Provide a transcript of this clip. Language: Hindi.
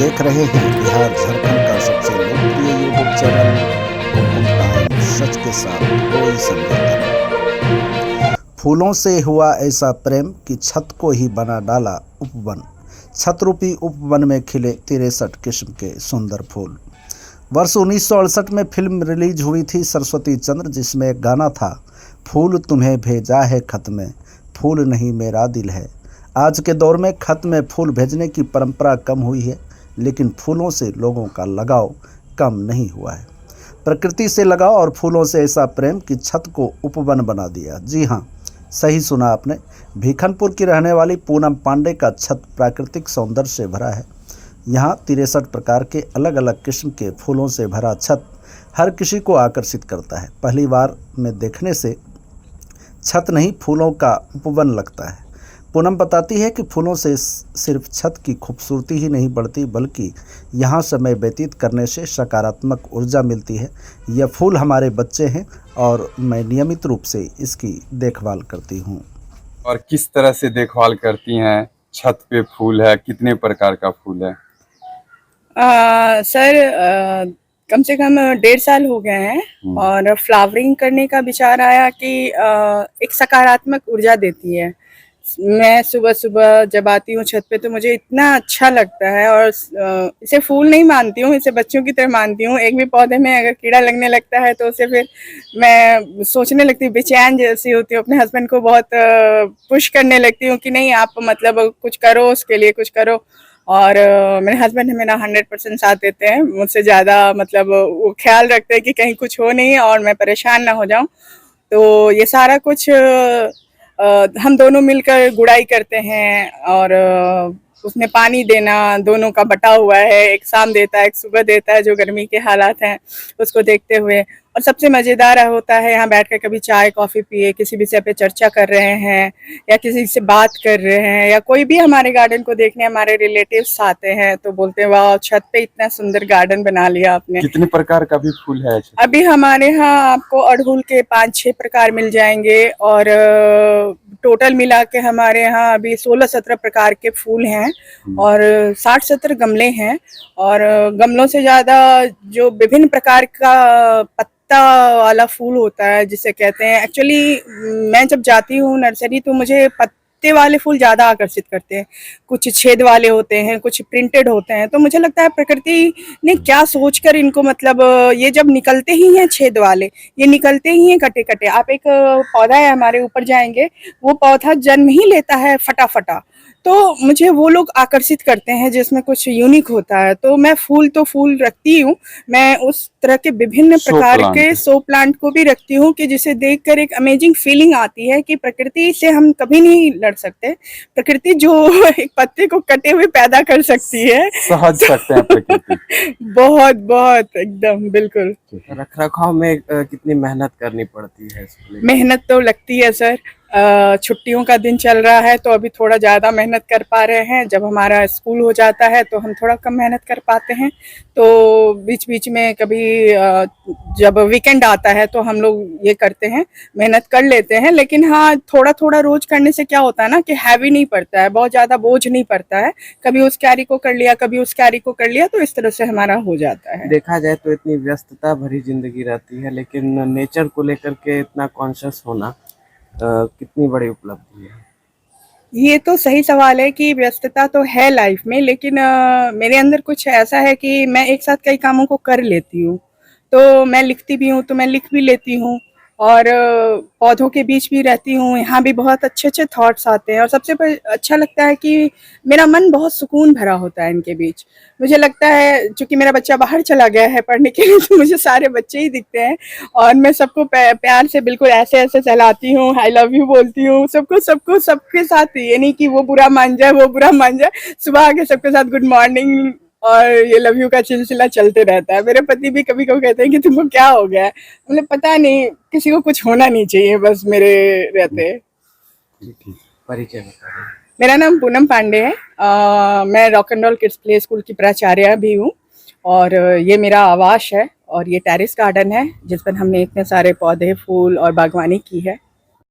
देख रहे हैं बिहार झारखंड का सबसे लोकप्रिय यूट्यूब चैनल हुकुम टाइम, सच के साथ कोई समझौता नहीं। फूलों से हुआ ऐसा प्रेम कि छत को ही बना डाला उपवन। छत रूपी उपवन में खिले 63 किस्म के सुंदर फूल। वर्ष 1968 में फिल्म रिलीज हुई थी सरस्वती चंद्र, जिसमें एक गाना था, फूल तुम्हें भेजा है खत में, फूल नहीं मेरा दिल है। आज के दौर में खत में फूल भेजने की परंपरा कम हुई है, लेकिन फूलों से लोगों का लगाव कम नहीं हुआ है। प्रकृति से लगाव और फूलों से ऐसा प्रेम कि छत को उपवन बना दिया। जी हाँ, सही सुना आपने। भीखनपुर की रहने वाली पूनम पांडे का छत प्राकृतिक सौंदर्य से भरा है। यहाँ 63 प्रकार के अलग अलग किस्म के फूलों से भरा छत हर किसी को आकर्षित करता है। पहली बार में देखने से छत नहीं, फूलों का उपवन लगता है। पूनम बताती है कि फूलों से सिर्फ छत की खूबसूरती ही नहीं बढ़ती, बल्कि यहाँ समय व्यतीत करने से सकारात्मक ऊर्जा मिलती है। यह फूल हमारे बच्चे हैं और मैं नियमित रूप से इसकी देखभाल करती हूँ। और किस तरह से देखभाल करती हैं? छत पे फूल है, कितने प्रकार का फूल है? सर, कम से कम 1.5 साल हो गए हैं और फ्लावरिंग करने का विचार आया कि एक सकारात्मक ऊर्जा देती है। मैं सुबह सुबह जब आती हूँ छत पे तो मुझे इतना अच्छा लगता है और इसे फूल नहीं मानती हूँ, इसे बच्चों की तरह मानती हूँ। एक भी पौधे में अगर कीड़ा लगने लगता है तो उसे फिर मैं सोचने लगती हूँ, बेचैन जैसी होती हूँ। अपने हस्बैंड को बहुत पुश करने लगती हूँ कि नहीं, आप मतलब कुछ करो, उसके लिए कुछ करो। और मेरे हस्बैंड मेरा 100% साथ देते हैं। मुझसे ज़्यादा मतलब वो ख्याल रखते हैं कि कहीं कुछ हो नहीं और मैं परेशान ना हो जाऊं। तो ये सारा कुछ हम दोनों मिलकर गुड़ाई करते हैं और उसमें पानी देना दोनों का बटा हुआ है। एक शाम देता है, एक सुबह देता है, जो गर्मी के हालात हैं उसको देखते हुए। और सबसे मज़ेदार होता है यहाँ बैठकर कभी चाय कॉफ़ी पिए, किसी विषय पे चर्चा कर रहे हैं या किसी से बात कर रहे हैं, या कोई भी हमारे गार्डन को देखने हमारे रिलेटिव्स आते हैं तो बोलते हैं, वाह, छत पे इतना सुंदर गार्डन बना लिया आपने। कितने प्रकार का भी फूल है? अभी हमारे यहाँ आपको अड़हुल के 5-6 प्रकार मिल जाएंगे और टोटल मिला के हमारे यहाँ अभी 16-17 प्रकार के फूल हैं और 60-70 गमले हैं। और गमलों से ज़्यादा जो विभिन्न प्रकार का पत्ता वाला फूल होता है जिसे कहते हैं, एक्चुअली मैं जब जाती हूँ नर्सरी तो मुझे पत्ते वाले फूल ज़्यादा आकर्षित करते हैं। कुछ छेद वाले होते हैं, कुछ प्रिंटेड होते हैं। तो मुझे लगता है प्रकृति ने क्या सोचकर इनको, मतलब ये जब निकलते ही हैं छेद वाले, ये निकलते ही हैं कटे कटे। आप एक पौधा है, हमारे ऊपर जाएंगे, वो पौधा जन्म ही लेता है फटा। तो मुझे वो लोग आकर्षित करते हैं जिसमें कुछ यूनिक होता है। तो मैं तो फूल रखती हूँ। मैं उस तरह के विभिन्न प्रकार के शो प्लांट को भी रखती हूँ कि जिसे देखकर एक अमेजिंग फीलिंग आती है कि प्रकृति से हम कभी नहीं लड़ सकते। प्रकृति जो एक पत्ते को कटे हुए पैदा कर सकती है, सहज सकते हैं प्रकृति। बहुत बहुत एकदम बिल्कुल। रख रखाव में कितनी मेहनत करनी पड़ती है? मेहनत तो लगती है सर। छुट्टियों का दिन चल रहा है तो अभी थोड़ा ज़्यादा मेहनत कर पा रहे हैं। जब हमारा स्कूल हो जाता है तो हम थोड़ा कम मेहनत कर पाते हैं। तो बीच बीच में कभी जब वीकेंड आता है तो हम लोग ये करते हैं, मेहनत कर लेते हैं। लेकिन हाँ, थोड़ा थोड़ा रोज करने से क्या होता है ना कि हैवी नहीं पड़ता है, बहुत ज़्यादा बोझ नहीं पड़ता है। कभी उस कैरी को कर लिया, कभी उस कैरी को कर लिया, तो इस तरह से हमारा हो जाता है। देखा जाए तो इतनी व्यस्तता भरी जिंदगी रहती है, लेकिन नेचर को लेकर के इतना कॉन्शियस होना कितनी बड़ी उपलब्धि है। ये तो सही सवाल है कि व्यस्तता तो है लाइफ में, लेकिन मेरे अंदर कुछ ऐसा है कि मैं एक साथ कई कामों को कर लेती हूँ। तो मैं लिखती भी हूँ तो मैं लिख भी लेती हूँ और पौधों के बीच भी रहती हूँ। यहाँ भी बहुत अच्छे अच्छे थॉट्स आते हैं और सबसे अच्छा लगता है कि मेरा मन बहुत सुकून भरा होता है इनके बीच। मुझे लगता है चूंकि मेरा बच्चा बाहर चला गया है पढ़ने के लिए तो मुझे सारे बच्चे ही दिखते हैं और मैं सबको प्यार से बिल्कुल ऐसे ऐसे चलाती हूँ, आई लव यू बोलती हूँ सबको सबके साथ। ये नहीं कि वो बुरा मान जाए, वो बुरा मान जाए। सुबह आके सबके साथ गुड मॉर्निंग और ये लव यू का सिलसिला चलते रहता है। मेरे पति भी कभी कभी कहते हैं कि तुमको क्या हो गया है। मतलब पता नहीं, किसी को कुछ होना नहीं चाहिए, बस मेरे रहते। परिचय बता। मेरा नाम पूनम पांडे है। मैं rock and roll kids play school की प्राचार्य भी हूँ और ये मेरा आवास है और ये टेरेस गार्डन है जिस पर हमने इतने सारे पौधे, फूल और बागवानी की है।